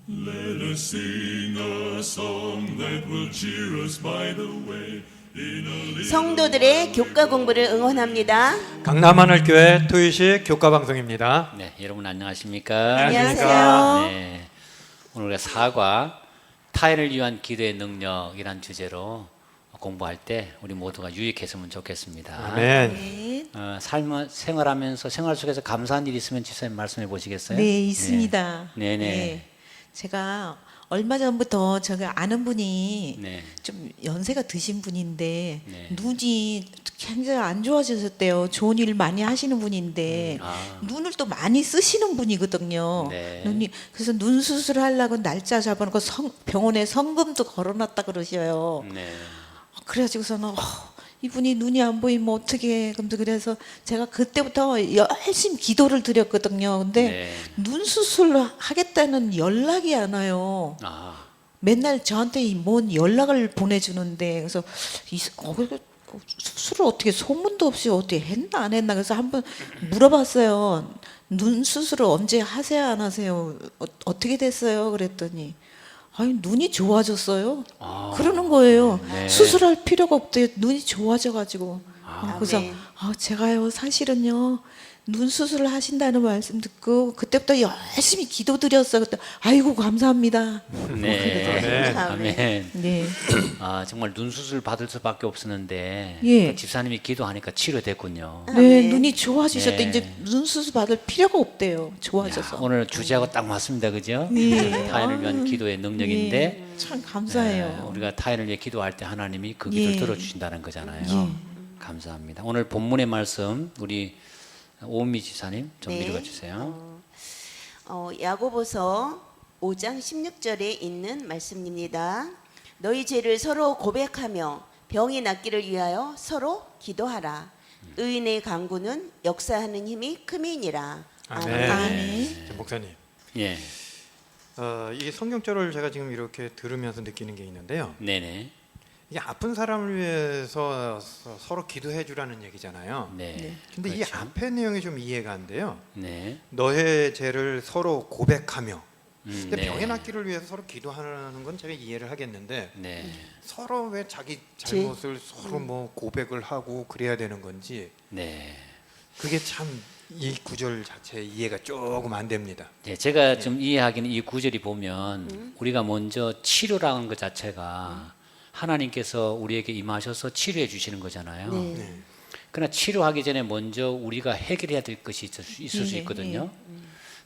Let us sing a song that will cheer us by the way. 성도들의 교과 공부를 응원합니다. 강남하늘교회 토요일식 교과 방송입니다. 네, 여러분 안녕하십니까? 안녕하세요. 네, 오늘 우리가 사과 타인을 위한 기도의 능력이란 주제로 공부할 때 우리 모두가 유익했으면 좋겠습니다. 아멘. 네. 삶을 생활하면서 생활 속에서 감사한 일이 있으면 지사님 말씀해 보시겠어요? 네, 있습니다. 네, 네. 제가 얼마 전부터 제가 아는 분이 네. 좀 연세가 드신 분인데 네. 눈이 굉장히 안 좋아지셨대요. 좋은 일 많이 하시는 분인데 눈을 또 많이 쓰시는 분이거든요. 네. 눈이 그래서 눈 수술하려고 날짜 잡아놓고 병원에 성금도 걸어놨다 그러셔요. 네. 그래가지고서는 이분이 눈이 안 보이면 어떻게 그래서 제가 그때부터 열심히 기도를 드렸거든요. 근데 네. 눈 수술 하겠다는 연락이 안 와요. 아, 맨날 저한테 뭔 연락을 보내주는데 그래서 수술을 어떻게 소문도 없이 어떻게 했나 안 했나 그래서 한번 물어봤어요. 눈 수술을 언제 하세요 안 하세요? 어떻게 됐어요? 그랬더니 아니 눈이 좋아졌어요. 그러는 거예요. 네. 수술할 필요가 없대요. 눈이 좋아져가지고. 그래서 네. 제가요 사실은요 눈 수술을 하신다는 말씀 듣고 그때부터 열심히 기도드렸어요. 그때 아이고 감사합니다. 네. 아멘. 아멘. 네. 아, 정말 눈 수술 받을 수밖에 없었는데 예. 그 집사님이 기도하니까 치료됐군요. 네, 아멘. 눈이 좋아지셨대. 네. 이제 눈 수술 받을 필요가 없대요. 좋아져서. 오늘 주제하고 딱 맞습니다, 그죠? 네. 타인을 위한 기도의 능력인데 예, 참 감사해요. 네, 우리가 타인을 위해 기도할 때 하나님이 그 기도를 예. 들어주신다는 거잖아요. 감사합니다. 오늘 본문의 말씀 우리 오은미 지사님 좀 네. 읽어 주세요. 야고보서 5장 16절에 있는 말씀입니다. 너희 죄를 서로 고백하며 병이 낫기를 위하여 서로 기도하라. 의인의 강구는 역사하는 힘이 크미니라. 아멘. 아멘. 자, 목사님, 예, 이 성경절을 제가 지금 이렇게 들으면서 느끼는 게 있는데요. 네네, 이게 아픈 사람을 위해서 서로 기도해 주라는 얘기잖아요. 네. 근데 이 그렇죠. 앞에 내용이 좀 이해가 안 돼요. 네, 너의 죄를 서로 고백하며. 근데 네. 병의 낫기를 위해서 서로 기도하는 건 제가 이해를 하겠는데 네, 서로 왜 자기 잘못을 서로 뭐 고백을 하고 그래야 되는 건지 네. 그게 참 이 구절 자체 이해가 조금 안 됩니다. 네, 제가 좀 이해하기는 이 구절이 보면 우리가 먼저 치료라는 것 자체가 하나님께서 우리에게 임하셔서 치료해 주시는 거잖아요. 네. 네. 그러나 치료하기 전에 먼저 우리가 해결해야 될 것이 있을 수 네, 있거든요.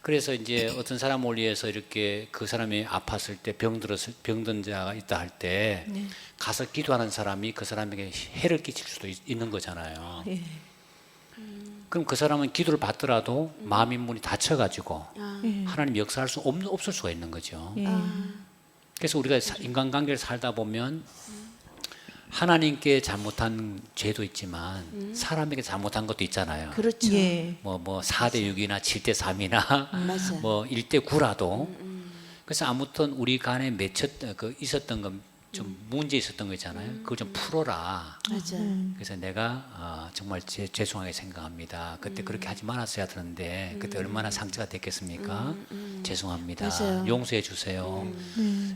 그래서 이제 어떤 사람을 위해서 이렇게 그 사람이 아팠을 때 병든 자가 있다 할 때 가서 기도하는 사람이 그 사람에게 해를 끼칠 수도 있는 거잖아요. 예. 그럼 그 사람은 기도를 받더라도 마음 인문이 닫혀가지고 예. 하나님 역사할 수 없을 수가 있는 거죠. 예. 그래서 우리가 인간관계를 살다 보면 하나님께 잘못한 죄도 있지만 사람에게 잘못한 것도 있잖아요. 그렇죠. 예. 뭐 4대 6이나 7대 3이나 맞아요. 뭐 1대 9라도 그래서 아무튼 우리 간에 있었던 건 좀 문제 있었던 거 있잖아요. 그걸 좀 풀어라. 맞아요. 그래서 내가 정말 죄송하게 생각합니다. 그때 그렇게 하지 말았어야 되는데 그때 얼마나 상처가 됐겠습니까? 죄송합니다. 맞아요. 용서해 주세요.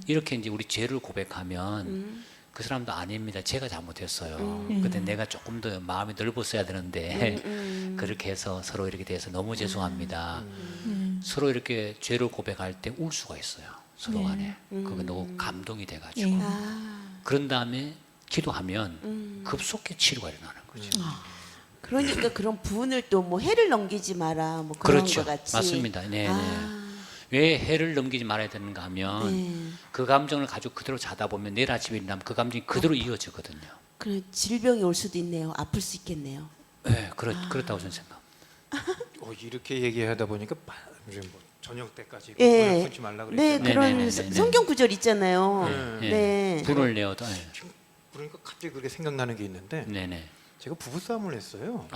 이렇게 이제 우리 죄를 고백하면 그 사람도 아닙니다. 제가 잘못했어요. 근데 내가 조금 더 마음이 넓었어야 되는데 그렇게 해서 서로 이렇게 돼서 너무 죄송합니다. 서로 이렇게 죄를 고백할 때 울 수가 있어요. 서로 간에. 그거 너무 감동이 돼가지고. 그런 다음에 기도하면 급속히 치료가 일어나는 거죠. 그러니까 그런 부분을 또 뭐 해를 넘기지 마라 뭐 그런 그렇죠. 것 같이. 맞습니다. 네, 왜 해를 넘기지 말아야 되는가 하면 그 감정을 가지고 그대로 자다 보면 내일 아침에 일어나면 그 감정이 그대로 이어지거든요. 그래 질병이 올 수도 있네요. 아플 수 있겠네요. 네, 그렇다고 저는 생각합니다. 이렇게 얘기하다 보니까 이제 뭐 저녁 때까지 예. 불을 끄지 말라 네, 그랬잖아요. 그런 네네네네. 성경 구절 있잖아요. 네. 네. 불을 내어도. 네. 지금 그러니까 갑자기 그렇게 생각나는 게 있는데 네네. 제가 부부싸움을 했어요.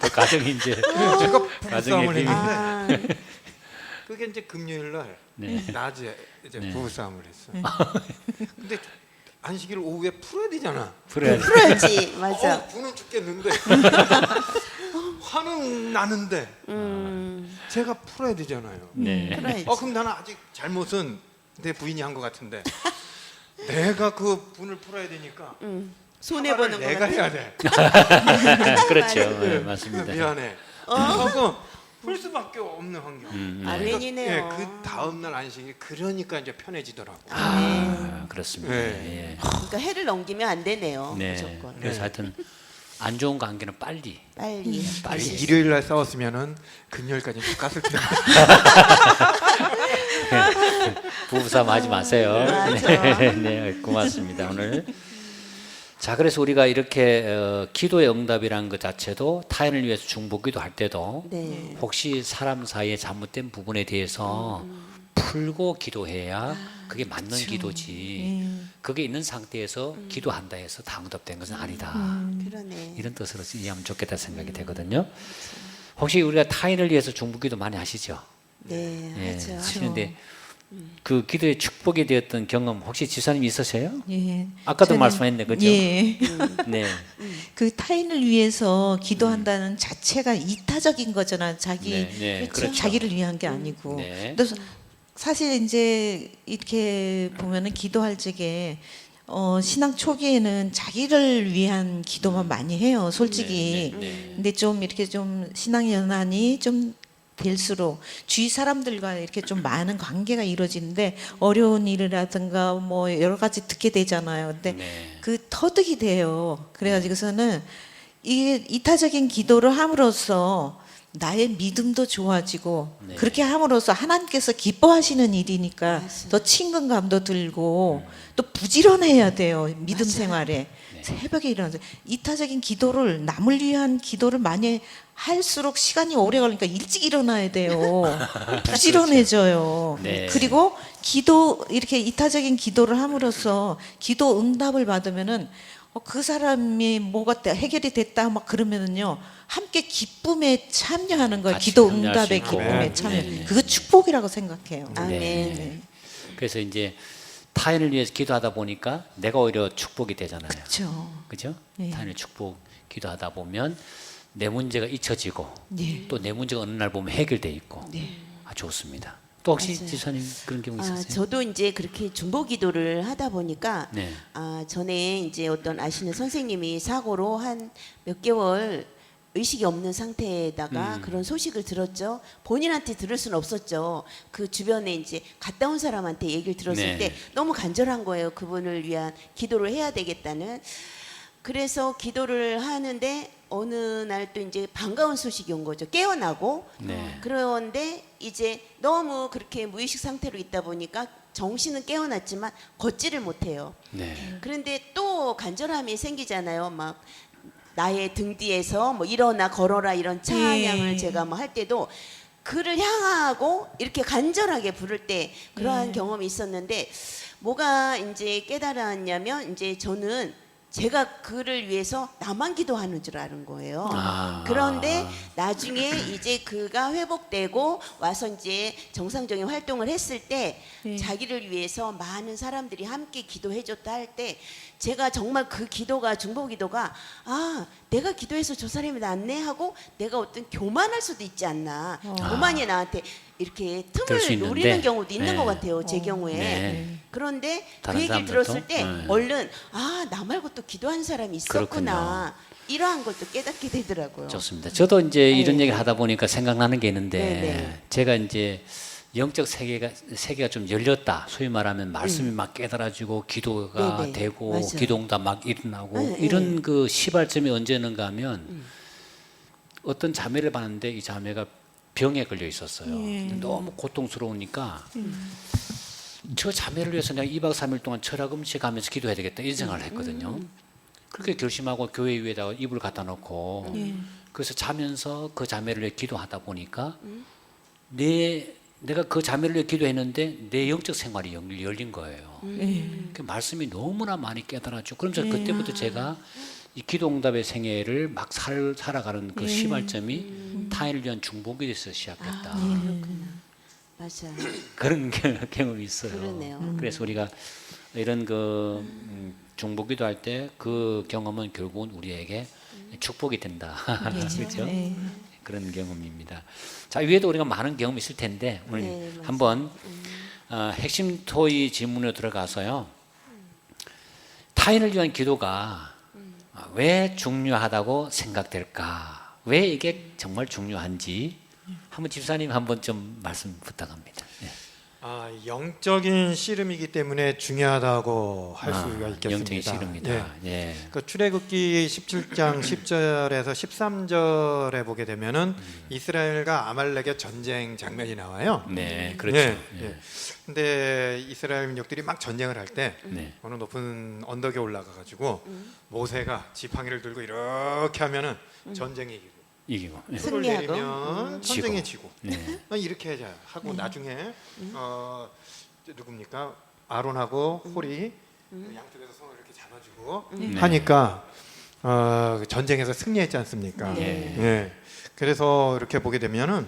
그 가정이 이제 제가 가정의 부부싸움을 비밀. 했는데 그게 이제 금요일 날 네. 낮에 이제 네. 부부싸움을 했어. 근데 안식일을 오후에 풀어야 되잖아. 풀어야지. 풀어야지. 맞아. 부는 죽겠는데 화는 나는데 제가 풀어야 되잖아요. 네. 풀어야지. 그럼 나는 아직 잘못은 내 부인이 한 것 같은데 내가 그 분을 풀어야 되니까 손해 보는 사과를 거 내가 같아. 해야 돼. 그렇죠. 네, 맞습니다. 미안해. 하고 풀 수밖에 없는 환경. 아, 네. 웬이네요. 예, 그 다음 날 안식이 그러니까 이제 편해지더라고. 아, 그렇습니다. 네. 예. 그러니까 해를 넘기면 안 되네요. 네. 무조건. 그래서 하여튼 안 좋은 관계는 빨리 빨리. 빨리 일요일 날 싸웠으면은 금요일까지 쭉 갔을 텐데. 부부싸움 하지 마세요. 맞아. 네, 고맙습니다 오늘. 자, 그래서 우리가 이렇게 기도의 응답이라는 것 자체도 타인을 위해서 중보기도 할 때도 네. 혹시 사람 사이에 잘못된 부분에 대해서 풀고 기도해야 그게 맞는 기도지. 그게 있는 상태에서 기도한다 해서 다 응답된 것은 아니다. 그러네. 이런 뜻으로 이해하면 좋겠다 생각이 되거든요. 혹시 우리가 타인을 위해서 중보기도 많이 하시죠? 네, 예, 하죠. 하시는데 그 기도의 축복이 되었던 경험 혹시 지사님 있으세요? 예. 아까도 저는- 말씀했는데 그죠? 예. 네. 그 타인을 위해서 기도한다는 자체가 이타적인 거잖아. 자기 네, 네, 그렇죠. 자기를 위한 게 아니고. 네. 그래서 사실 이제 이렇게 보면은 기도할 적에 신앙 초기에는 자기를 위한 기도만 많이 해요. 솔직히. 네, 네, 네. 근데 좀 이렇게 좀 신앙 연한이 좀 될수록 주위 사람들과 이렇게 좀 많은 관계가 이루어지는데 어려운 일이라든가 뭐 여러 가지 듣게 되잖아요. 근데 네. 그 터득이 돼요. 그래가지고서는 이게 이타적인 기도를 함으로써 나의 믿음도 좋아지고 네. 그렇게 함으로써 하나님께서 기뻐하시는 일이니까 더 친근감도 들고 또 부지런해야 돼요. 믿음 생활에. 새벽에 일어나서 이타적인 기도를 남을 위한 기도를 많이 할수록 시간이 오래 걸리니까 일찍 일어나야 돼요. 부지런해져요. 네. 그리고 기도 이렇게 이타적인 기도를 함으로써 기도 응답을 받으면은 그 사람이 뭐가 해결이 됐다 막 그러면은요 함께 기쁨에 참여하는 거예요. 같이 기도 참여할 응답의 수 있고. 기쁨에 참여. 네, 네. 그거 축복이라고 생각해요. 아멘. 네. 그래서 이제 타인을 위해서 기도하다 보니까 내가 오히려 축복이 되잖아요. 그렇죠. 그죠? 네. 타인을 축복 기도하다 보면 내 문제가 잊혀지고 네. 또 내 문제가 어느 날 보면 해결돼 있고 아 좋습니다. 또 혹시 맞아요. 지사님 그런 경우 아, 있으세요? 저도 이제 그렇게 중보 기도를 하다 보니까 네. 전에 이제 어떤 아시는 선생님이 사고로 한 몇 개월 의식이 없는 상태에다가 그런 소식을 들었죠. 본인한테 들을 수는 없었죠. 그 주변에 이제 갔다 온 사람한테 얘기를 들었을 네. 때 너무 간절한 거예요. 그분을 위한 기도를 해야 되겠다는. 그래서 기도를 하는데 어느 날 또 이제 반가운 소식이 온 거죠. 깨어나고. 네. 그런데 이제 너무 그렇게 무의식 상태로 있다 보니까 정신은 깨어났지만 걷지를 못해요. 네. 그런데 또 간절함이 생기잖아요. 막 나의 등 뒤에서 뭐 일어나 걸어라 이런 찬양을 예. 제가 뭐 할 때도 그를 향하고 이렇게 간절하게 부를 때 그러한 경험이 있었는데 뭐가 이제 깨달았냐면 이제 저는 제가 그를 위해서 나만 기도하는 줄 아는 거예요. 아. 그런데 나중에 이제 그가 회복되고 와서 이제 정상적인 활동을 했을 때 자기를 위해서 많은 사람들이 함께 기도해줬다 할 때 제가 정말 그 기도가 중보 기도가 내가 기도해서 저 사람이 낫네 하고 내가 어떤 교만할 수도 있지 않나. 교만이 나한테 이렇게 그럴 수 틈을 있는데. 노리는 경우도 있는 네. 것 같아요. 제 경우에. 네. 그런데 그 다른 얘기를 사람들도? 들었을 때 네. 얼른 나 말고 또 기도하는 사람이 있었구나. 이러한 걸 또 깨닫게 되더라고요. 좋습니다. 저도 이제 이런 얘기를 하다 보니까 생각나는 게 있는데 네. 제가 이제 영적 세계가 좀 열렸다. 소위 말하면 말씀이 막 깨달아지고 기도가 네, 네. 되고 맞아요. 기도응답 막 일어나고 네, 이런 그 시발점이 언제는가 하면 어떤 자매를 봤는데 이 자매가 병에 걸려 있었어요. 너무 고통스러우니까 저 자매를 위해서 내가 2박 3일 동안 철학 음식하면서 기도해야 되겠다 이런 생각을 했거든요. 그렇게 결심하고 교회 위에다가 이불 갖다 놓고 그래서 자면서 그 자매를 위해 기도하다 보니까 내가 그 자매를 위해 기도했는데 내 영적 생활이 열린 거예요. 그 말씀이 너무나 많이 깨달아지고 그러면서 그때부터 제가 이 기도응답의 생애를 막 살아가는 그 시발점이 타인을 위한 중복이 돼서 시작했다. 맞아요. 그런 경험이 있어요. 그러네요. 그래서 우리가 이런 그 중보기도 할 때 그 경험은 결국은 우리에게 축복이 된다. 그렇죠? 네. 그런 경험입니다. 자, 위에도 우리가 많은 경험이 있을 텐데 오늘 네, 맞습니다. 한번 핵심 토의 질문으로 들어가서요. 타인을 위한 기도가 왜 중요하다고 생각될까? 왜 이게 정말 중요한지 한번 집사님 한번 좀 말씀 부탁합니다. 네. 영적인 씨름이기 때문에 중요하다고 할 수가 있겠습니다. 영적인 씨름이다. 예. 예. 그 출애굽기 17장 10절에서 13절에 보게 되면은 이스라엘과 아말렉의 전쟁 장면이 나와요. 네, 그렇죠. 예, 예. 예. 근데 이스라엘 민족들이 막 전쟁을 할 때 네. 어느 높은 언덕에 올라가 가지고 모세가 지팡이를 들고 이렇게 하면은 전쟁이 이기고 이기고. 예. 손을 승리하고. 내리면 전쟁이 지고 네. 이렇게 하고 나중에 누굽니까? 아론하고 홀이 양쪽에서 손을 이렇게 잡아주고 네. 하니까 전쟁에서 승리했지 않습니까? 네. 예. 그래서 이렇게 보게 되면은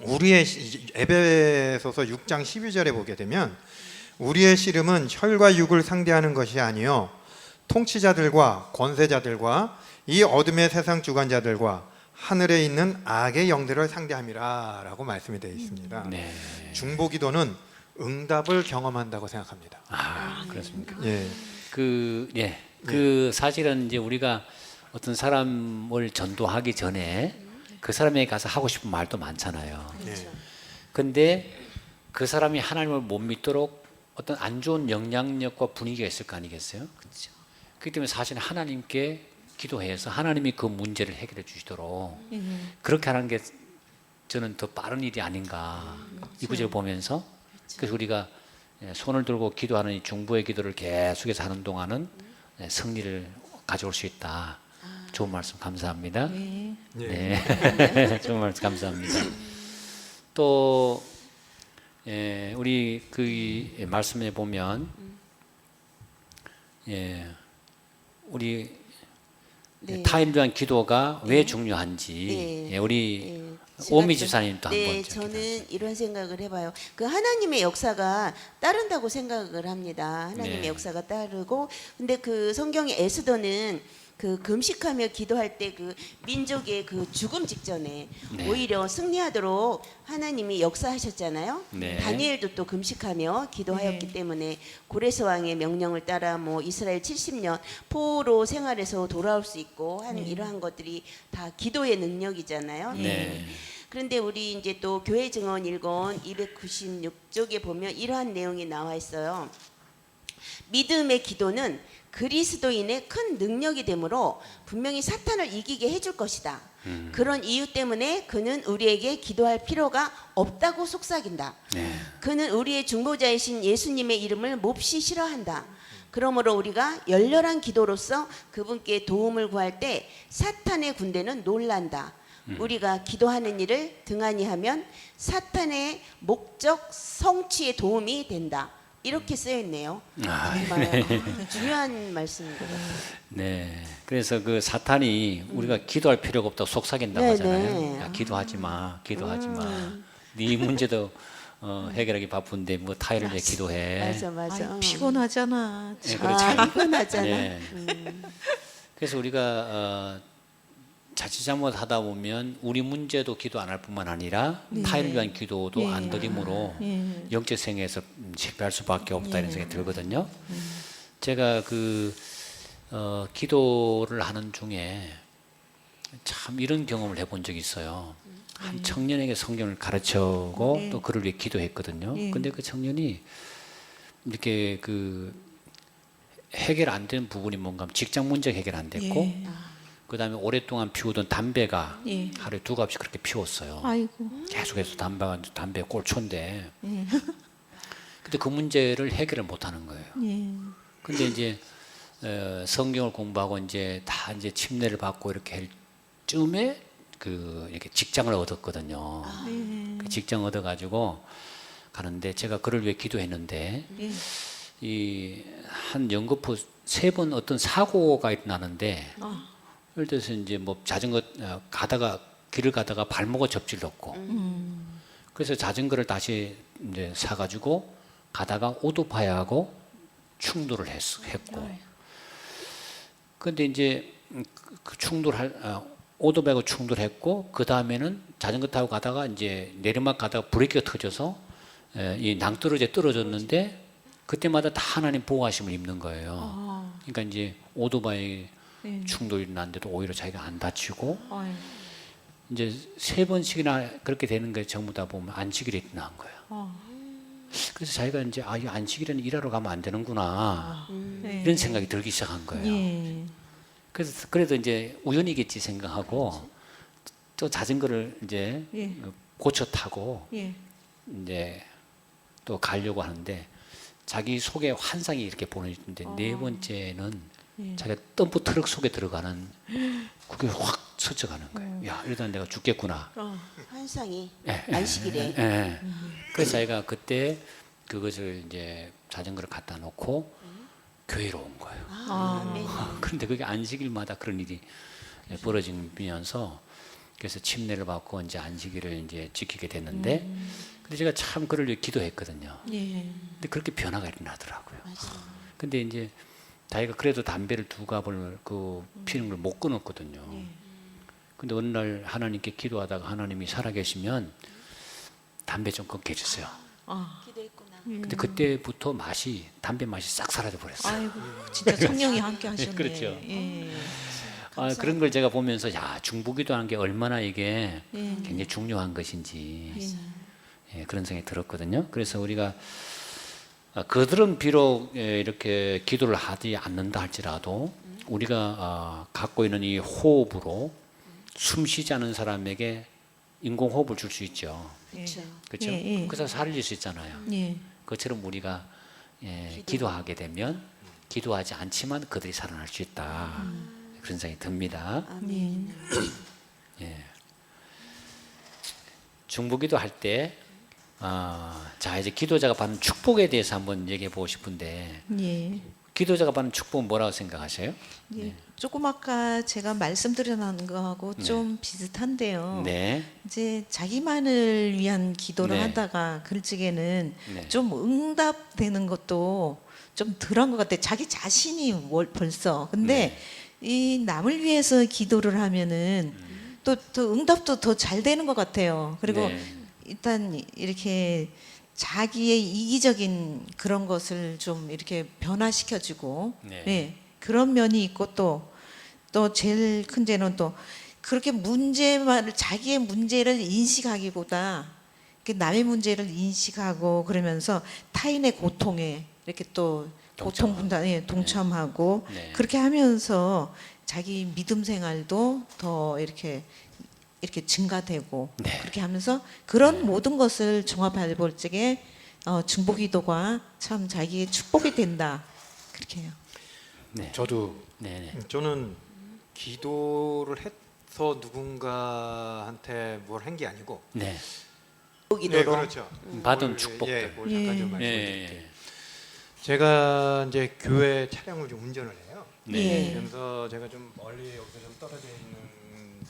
우리의 에베소서 6장 12절에 보게 되면 우리의 씨름은 혈과 육을 상대하는 것이 아니요 통치자들과 권세자들과 이 어둠의 세상 주관자들과 하늘에 있는 악의 영들을 상대함이라라고 말씀이 되어 있습니다. 네. 중보기도는 응답을 경험한다고 생각합니다. 그렇습니까? 예. 그 사실은 이제 우리가 어떤 사람을 전도하기 전에 그 사람에게 가서 하고 싶은 말도 많잖아요. 예. 근데 그 사람이 하나님을 못 믿도록 어떤 안 좋은 영향력과 분위기가 있을 거 아니겠어요? 그렇죠. 그렇기 때문에 사실 하나님께 기도해서 하나님이 그 문제를 해결해 주시도록 그렇게 하는 게 저는 더 빠른 일이 아닌가 이 구절을 보면서 그래서 우리가 손을 들고 기도하는 이 중보의 기도를 계속해서 하는 동안은 승리를 가져올 수 있다. 좋은 말씀 감사합니다. 네. 네, 좋은 말씀 감사합니다. 또 우리 그 말씀에 보면 우리 네. 타인을 위한 기도가 왜 중요한지 네. 우리 제가 오미 좀- 집사님도 네, 한번 저는 이런 생각을 해봐요. 그 하나님의 역사가 따른다고 생각을 합니다. 하나님의 네. 역사가 따르고, 근데 그 성경의 에스더는 그 금식하며 기도할 때 그 민족의 그 죽음 직전에 네. 오히려 승리하도록 하나님이 역사하셨잖아요. 네. 다니엘도 또 금식하며 기도하였기 때문에 고레스 왕의 명령을 따라 뭐 이스라엘 70년 포로 생활에서 돌아올 수 있고 한 이러한 것들이 다 기도의 능력이잖아요. 네. 그런데 우리 이제 또 교회 증언 1권 296쪽에 보면 이러한 내용이 나와 있어요. 믿음의 기도는 그리스도인의 큰 능력이 되므로 분명히 사탄을 이기게 해줄 것이다. 그런 이유 때문에 그는 우리에게 기도할 필요가 없다고 속삭인다. 네. 그는 우리의 중보자이신 예수님의 이름을 몹시 싫어한다. 그러므로 우리가 열렬한 기도로서 그분께 도움을 구할 때 사탄의 군대는 놀란다. 우리가 기도하는 일을 등한히 하면 사탄의 목적 성취에 도움이 된다. 이렇게 쓰여 있네요. 정말 중요한 말씀인 것 같아요. 네. 그래서 그 사탄이 우리가 기도할 필요가 없다고 속삭인다고 네, 하잖아요. 네. 야, 기도하지 마, 기도하지 마. 네 문제도 해결하기 바쁜데 뭐 타인을 위해 기도해. 맞아. 아이, 피곤하잖아. 네, 그렇죠. 피곤하잖아. 네. 그래서 우리가 자칫 잘못하다 보면 우리 문제도 기도 안 할 뿐만 아니라 타인을 위한 기도도 안 드림으로 영적 생애에서 실패할 수밖에 없다 이런 생각이 들거든요. 제가 그 기도를 하는 중에 참 이런 경험을 해본 적이 있어요. 한 청년에게 성경을 가르쳐고 또 그를 위해 기도했거든요. 근데 그 청년이 이렇게 그 해결 안 된 부분이 뭔가 하면 직장 문제 해결 안 됐고 그다음에 오랫동안 피우던 담배가 하루에 2갑씩 그렇게 피웠어요. 아이고. 계속해서 담배 꼴초인데 근데 그 문제를 해결을 못 하는 거예요. 근데 이제 성경을 공부하고 이제 다 이제 침례를 받고 이렇게 할 쯤에 그 이렇게 직장을 얻었거든요. 그 직장 얻어가지고 가는데 제가 그를 위해 기도했는데 이 한 연거푸 3번 어떤 사고가 일어나는데 예를 들어서 이제 뭐 자전거 길을 가다가 발목을 접질렀고 그래서 자전거를 다시 이제 사가지고 가다가 오토바이하고 충돌을 했고 근데 이제 오토바이하고 충돌했고 그 다음에는 자전거 타고 가다가 이제 내리막 가다가 브레이크가 터져서 이 낭떠러지에 떨어졌는데 그때마다 다 하나님 보호하심을 입는 거예요. 그러니까 이제 오토바이 네. 충돌이 났는데도 오히려 자기가 안 다치고 아유. 이제 3번씩이나 그렇게 되는 게 전부 다 보면 안식일에 일어난 거예요. 그래서 자기가 이제 이 안식일에는 일하러 가면 안 되는구나 네. 이런 생각이 들기 시작한 거예요. 예. 그래서 그래도 이제 우연이겠지 생각하고 또 자전거를 이제 예. 고쳐 타고 예. 이제 또 가려고 하는데 자기 속에 환상이 이렇게 보내는데 네 번째는 예. 자기가 덤프 트럭 속에 들어가는 그게 확 스쳐가는 거예요. 야 이러다 내가 죽겠구나. 환상이 예, 안식일에 예. 그래서 자기가 그때 그것을 이제 자전거를 갖다 놓고 교회로 온 거예요. 네. 그런데 그게 안식일마다 그런 일이 벌어지면서 그래서 침례를 받고 이제 안식일을 이제 지키게 됐는데 근데 제가 참 그를 위해 기도했거든요. 예. 근데 그렇게 변화가 일어나더라고요. 맞아요. 근데 이제 자기가 그래도 담배를 2갑을 피는 걸 못 끊었거든요. 근데 어느 날 하나님께 기도하다가 하나님이 살아계시면 담배 좀 끊게 해주세요. 기도했구나. 근데 그때부터 담배 맛이 싹 사라져 버렸어요. 아이고 진짜 성령이 함께 하셨네. 그렇죠. 예. 그런 걸 제가 보면서 야 중보기도하는 게 얼마나 이게 예. 굉장히 중요한 것인지 그런 생각이 들었거든요. 그래서 우리가 그들은 비록 이렇게 기도를 하지 않는다 할지라도 우리가 갖고 있는 이 호흡으로 숨 쉬지 않는 사람에게 인공호흡을 줄 수 있죠. 그렇죠. 그렇죠? 예, 예. 그래서 살릴 수 있잖아요. 예. 그것처럼 우리가 기도하게 되면 기도하지 않지만 그들이 살아날 수 있다. 그런 생각이 듭니다. 아멘. 예. 중보기도 할 때, 자 이제 기도자가 받는 축복에 대해서 한번 얘기해 보고 싶은데, 예. 기도자가 받는 축복은 뭐라고 생각하세요? 예. 조금 아까 제가 말씀드린 거하고 좀 비슷한데요. 네, 이제 자기만을 위한 기도를 네. 하다가 글찍에는 네. 좀 응답되는 것도 좀 덜한 것 같아요. 자기 자신이 벌써. 근데 이 남을 위해서 기도를 하면은 또 응답도 더 잘 되는 것 같아요. 그리고 네. 일단 이렇게 자기의 이기적인 그런 것을 좀 이렇게 변화시켜주고 네. 네, 그런 면이 있고 또 제일 큰 죄는 또 그렇게 자기의 문제를 인식하기보다 이렇게 남의 문제를 인식하고 그러면서 타인의 고통에 이렇게 또 고통 분담에 동참하고 네. 그렇게 하면서 자기 믿음 생활도 더 이렇게 증가되고 네. 그렇게 하면서 그런 모든 것을 종합해 볼 적에 중보기도가 참 자기의 축복이 된다 그렇게 해요. 네. 저도 네. 저는 기도를 해서 누군가한테 뭘 한 게 아니고 네. 기도로. 그렇죠. 받은 뭘, 축복들. 예, 뭘 잠깐 좀 예. 말씀드릴게요. 제가 이제 교회 차량을 좀 운전을 해요. 네. 그래서 제가 좀 멀리 여기서 좀 떨어져 있는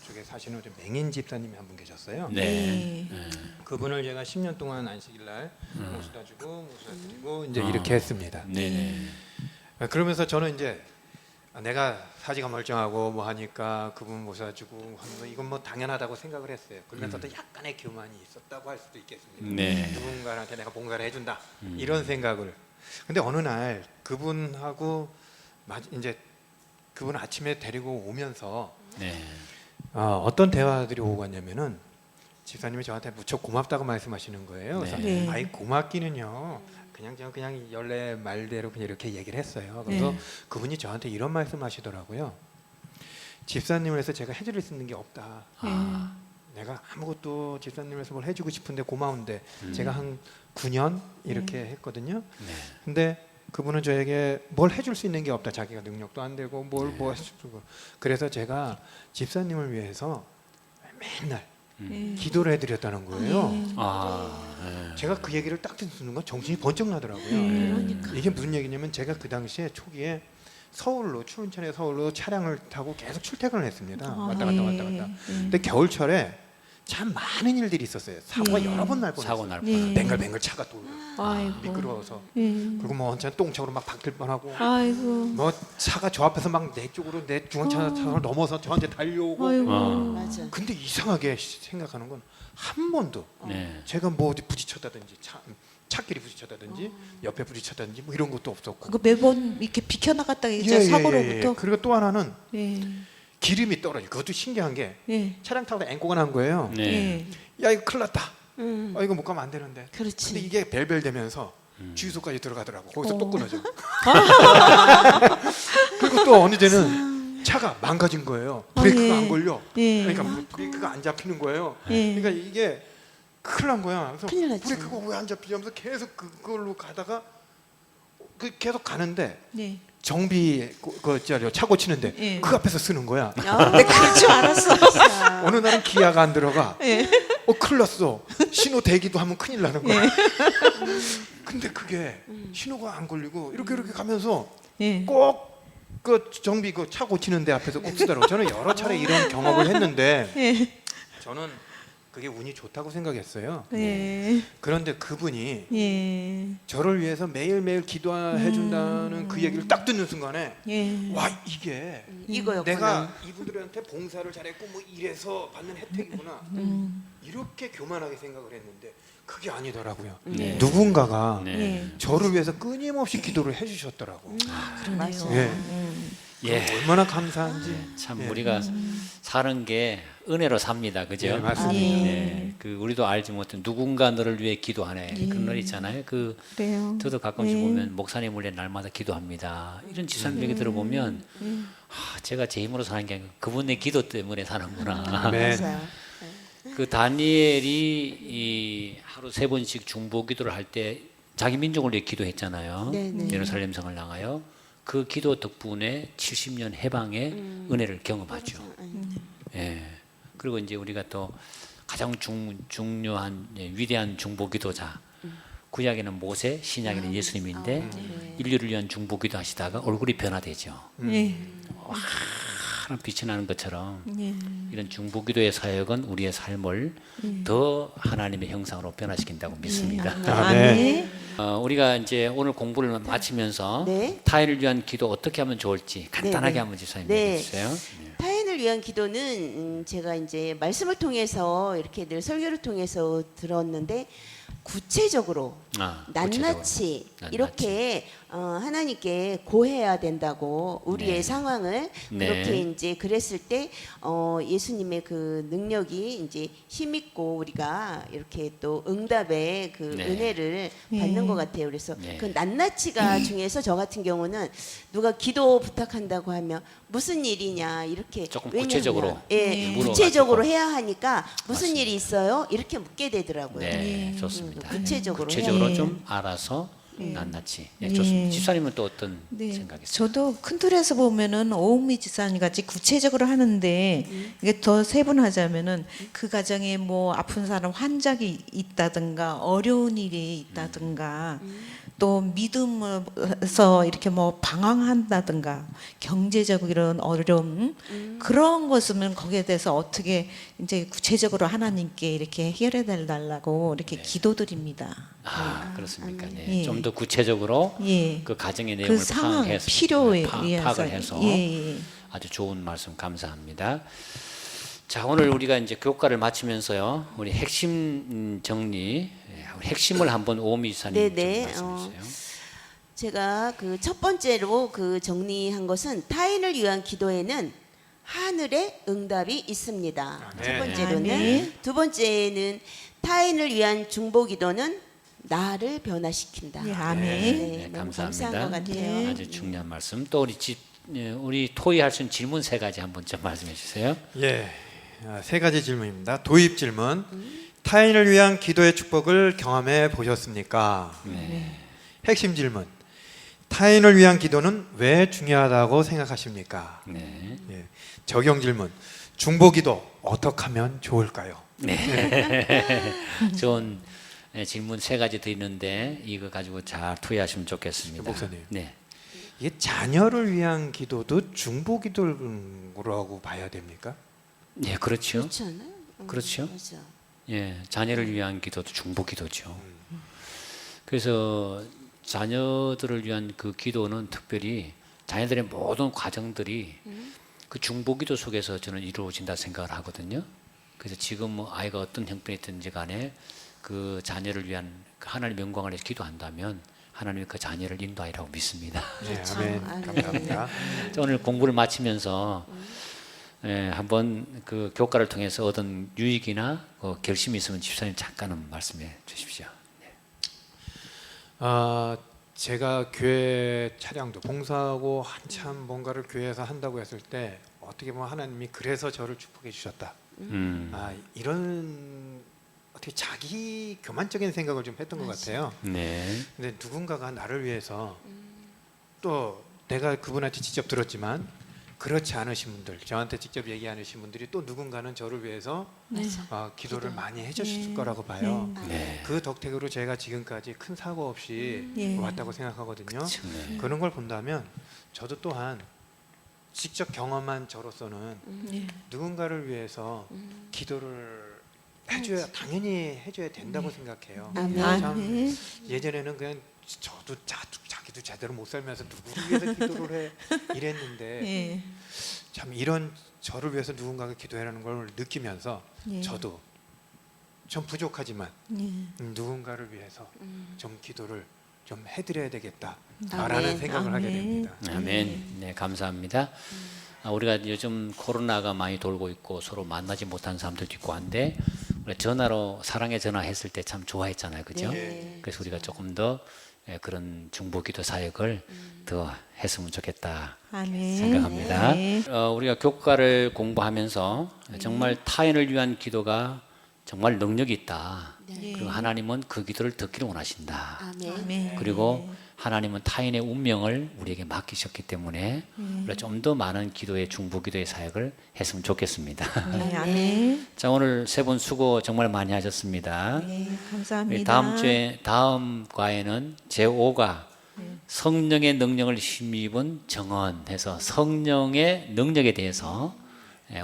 쪽에 사시는 좀 맹인 집사님이 한 분 계셨어요. 네. 그분을 제가 10년 동안 안식일 날 모시다 주고 모시다 드리고 이제 이렇게 했습니다. 네. 그러면서 저는 이제 내가 사지가 멀쩡하고 뭐 하니까 그분 모셔다 주고 하는 거 이건 뭐 당연하다고 생각을 했어요. 그러면서도 약간의 교만이 있었다고 할 수도 있겠습니다. 네. 누군가한테 내가 뭔가를 해준다 이런 생각을. 근데 어느 날 그분하고 이제 그분 아침에 데리고 오면서 네. 어떤 대화들이 오고 갔냐면은 집사님이 저한테 무척 고맙다고 말씀하시는 거예요. 그래서 네. 아이 고맙기는요. 그냥 연래 말대로 그냥 이렇게 얘기를 했어요. 그래서 네. 그분이 저한테 이런 말씀하시더라고요. 집사님을 해서 제가 해줄 수 있는 게 없다. 내가 아무것도 집사님에서 뭘 해주고 싶은데 고마운데 제가 한 9년 이렇게 했거든요. 네. 근데 그분은 저에게 뭘 해줄 수 있는 게 없다. 자기가 능력도 안 되고 뭐 해주고. 그래서 제가 집사님을 위해서 맨날 기도를 해드렸다는 거예요. 네. 제가 그 얘기를 딱 듣는 순간 정신이 번쩍 나더라고요. 이게 무슨 얘기냐면 제가 그 당시에 초기에 춘천에 서울로 차량을 타고 계속 출퇴근을 했습니다. 왔다 갔다. 근데 겨울철에 참 많은 일들이 있었어요. 사고가 여러 번 날 뻔했어요. 사고 날 네. 뻔한. 뱅글뱅글 차가 돌고 아이고. 미끄러워서 예. 그리고 뭐 언제 똥차로 막 바뀔 뻔하고 아이고. 뭐 차가 저 앞에서 막 내 쪽으로 내 중앙차를 넘어서 저한테 달려오고 아이고. 맞아. 근데 이상하게 생각하는 건 한 번도 네. 제가 뭐 어디 부딪혔다든지 차끼리 부딪혔다든지 옆에 부딪혔다든지 뭐 이런 것도 없었고 그거 매번 이렇게 비켜나갔다가 이제 사고로부터. 그리고 또 하나는 예. 기름이 떨어져. 그것도 신기한 게 예. 차량 타고 앵꼬가 난 거예요. 네. 예. 야 이거 큰일 났다. 음. 이거 못 가면 안 되는데. 그렇지. 근데 이게 벨벨되면서 주유소까지 들어가더라고. 거기서 또 끊어져. 그리고 또 어느 때는 차가 망가진 거예요. 브레이크가 예. 안 걸려. 예. 그러니까 브레이크가 안 잡히는 거예요. 예. 그러니까 이게 큰일 난 거야. 그래서 큰일 났지. 브레이크가 왜 안 잡히냐면서 계속 그걸로 가다가 계속 가는데 네. 정비 차 고치는데 예. 그 앞에서 쓰는 거야. 아, 내 그럴 줄 알았어. 어느 날은 기아가 안 들어가. 예. 큰일 났어. 신호 대기도 하면 큰일 나는 거야. 예. 근데 그게 신호가 안 걸리고 이렇게 가면서 예. 꼭 그 정비 그 차 고치는 데 앞에서 꼭 쓰더라고. 저는 여러 차례 이런 경험을 했는데 예. 저는 그게 운이 좋다고 생각했어요. 예. 그런데 그분이 예. 저를 위해서 매일매일 기도해 준다는 그 얘기를 딱 듣는 순간에 예. 와 이게 이거였구나. 내가 이분들한테 봉사를 잘했고 뭐 이래서 받는 혜택이구나 이렇게 교만하게 생각을 했는데 그게 아니더라고요. 네. 누군가가 네. 예. 저를 위해서 끊임없이 기도를 해주셨더라고. 그러네요. 예. 예. 얼마나 감사한지. 참 예. 우리가 사는 게 은혜로 삽니다. 그죠? 예, 맞습니다. 네. 그 우리도 알지 못한 누군가 너를 위해 기도하네. 그런 노래 있잖아요. 그 그래요. 저도 가끔씩 예. 보면 목사님 원래 날마다 기도합니다. 이런 지사님 얘기 들어보면 제가 제 힘으로 사는 게 아니고 그분의 기도 때문에 사는구나. 아멘. 맞아요. 그 다니엘이 이 하루 3번씩 중보 기도를 할 때 자기 민족을 위해 기도했잖아요. 네, 네. 예루살렘 성을 향하여 그 기도 덕분에 70년 해방의 은혜를 경험하죠. 예. 그리고 이제 우리가 또 가장 중요한 위대한 중보 기도자 구약에는 모세, 신약에는 예수님인데 인류를 위한 중보 기도하시다가 얼굴이 변화되죠. 예. 하나님 빛이 나는 것처럼 예. 이런 중보 기도의 사역은 우리의 삶을 더 하나님의 형상으로 변화시킨다고 믿습니다. 아멘. 우리가 이제 오늘 공부를 마치면서 네. 타인을 위한 기도 어떻게 하면 좋을지 간단하게 네. 한번 지사님 네. 얘기해 주세요. 타인을 위한 기도는 제가 이제 말씀을 통해서 이렇게 늘 설교를 통해서 들었는데 구체적으로 낱낱이 낱낱이. 이렇게 하나님께 고해야 된다고 우리의 네. 상황을 네. 그렇게 이제 그랬을 때 예수님의 그 능력이 이제 힘있고 우리가 이렇게 또 응답의 그 네. 은혜를 받는 것 같아요. 그래서 네. 그 낱낱이가 중에서 저 같은 경우는 누가 기도 부탁한다고 하면 무슨 일이냐 이렇게 조금 왜냐하면, 구체적으로 예, 물어가지고. 구체적으로 해야 하니까 무슨 맞습니다. 일이 있어요? 이렇게 묻게 되더라고요. 네, 좋습니다. 구체적으로 구체적으로 예. 좀 알아서 낱낱이. 예, 예. 좋습니다. 집사님은 또 어떤 네, 생각이세요? 저도 큰 틀에서 보면은 오은미 지사님 같이 구체적으로 하는데 이게 더 세분하자면은 그 가정에 뭐 아픈 사람 환자가 있다든가 어려운 일이 있다든가 또 믿음에서 이렇게 뭐 방황한다든가 경제적 이런 어려움 그런 것이면 거기에 대해서 어떻게 이제 구체적으로 하나님께 이렇게 해결해 달라고 이렇게 기도드립니다. 그렇습니까? 네. 예. 좀 더 구체적으로 예. 그 가정의 그 내용을 상황 파악해서 필요에 파악을 의해서 해서 예, 예. 아주 좋은 말씀 감사합니다. 자, 오늘 우리가 이제 교과를 마치면서요. 우리 핵심 정리, 우리 핵심을 한번 오미 이사님 네네, 좀 말씀해 주세요. 제가 그 첫 번째로 그 정리한 것은 타인을 위한 기도에는 하늘의 응답이 있습니다. 네. 첫 번째로는 아멘. 두 번째는 타인을 위한 중보 기도는 나를 변화시킨다. 예, 아멘. 네, 네, 너무 감사합니다. 감사한 것 같아요. 아주 중요한 말씀. 또 우리 토의할 수 있는 질문 3가지 한번 좀 말씀해 주세요. 예, 3가지 질문입니다. 도입 질문. 타인을 위한 기도의 축복을 경험해 보셨습니까? 네. 핵심 질문. 타인을 위한 기도는 왜 중요하다고 생각하십니까? 네. 예. 적용 질문. 중보 기도 어떻게 하면 좋을까요? 좋은 질문 3가지 드리는데 이거 가지고 잘 토의하시면 좋겠습니다. 목사님. 네. 이게 자녀를 위한 기도도 중보 기도라고 봐야 됩니까? 네, 그렇죠. 그렇지 않아요? 그렇죠? 맞아. 예, 자녀를 위한 기도도 중보기도죠. 그래서 자녀들을 위한 그 기도는 특별히 자녀들의 모든 과정들이 그 중보기도 속에서 저는 이루어진다 생각을 하거든요. 그래서 지금 뭐 아이가 어떤 형편이든지 간에 그 자녀를 위한 그 하나님의 영광을 위해서 기도한다면 하나님이 그 자녀를 인도하리라고 믿습니다. 네, 아멘. 아멘. 감사합니다. 자, 오늘 공부를 마치면서 한번 그 교과를 통해서 얻은 유익이나 결심이 있으면 집사님 잠깐은 말씀해 주십시오. 제가 교회 차량도 봉사하고 한참 뭔가를 교회에서 한다고 했을 때 어떻게 보면 하나님이 그래서 저를 축복해 주셨다. 이런 어떻게 자기 교만적인 생각을 좀 했던 것 같아요. 네. 근데 누군가가 나를 위해서 또 내가 그분한테 직접 들었지만 그렇지 않으신 분들, 저한테 직접 얘기 않으신 분들이 또 누군가는 저를 위해서 기도를 많이 해주실 거라고 봐요. 네. 그 덕택으로 제가 지금까지 큰 사고 없이 왔다고 생각하거든요. 네. 그런 걸 본다면 저도 또한 직접 경험한 저로서는 누군가를 위해서 기도를 해줘야 당연히 해줘야 된다고 생각해요. 아멘. 참 예전에는 그냥 저도 자기도 제대로 못 살면서 누구를 위해서 기도를 해 이랬는데 참 이런 저를 위해서 누군가가 기도해라는 걸 느끼면서 저도 좀 부족하지만 누군가를 위해서 좀 기도를 좀 해드려야 되겠다라는 아멘. 생각을 하게 됩니다. 아멘. 네, 감사합니다. 우리가 요즘 코로나가 많이 돌고 있고 서로 만나지 못한 사람들도 있고 한데 우리가 전화로 사랑의 전화했을 때 참 좋아했잖아요, 그죠? 네. 그래서 우리가 조금 더 그런 중보기도 사역을 더 했으면 좋겠다 생각합니다. 네. 우리가 교과를 공부하면서 정말 타인을 위한 기도가 정말 능력이 있다. 그리고 하나님은 그 기도를 듣기를 원하신다. 아멘. 그리고 하나님은 타인의 운명을 우리에게 맡기셨기 때문에 우리가 좀 더 많은 기도의 중보기도의 사역을 했으면 좋겠습니다. 네, 아멘. 자, 오늘 세 분 수고 정말 많이 하셨습니다. 네, 우리 감사합니다. 다음 과에는 제5가 성령의 능력을 힘입은 정언해서 성령의 능력에 대해서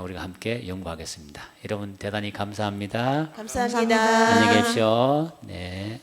우리가 함께 연구하겠습니다. 여러분 대단히 감사합니다. 감사합니다. 안녕히 계십시오. 네.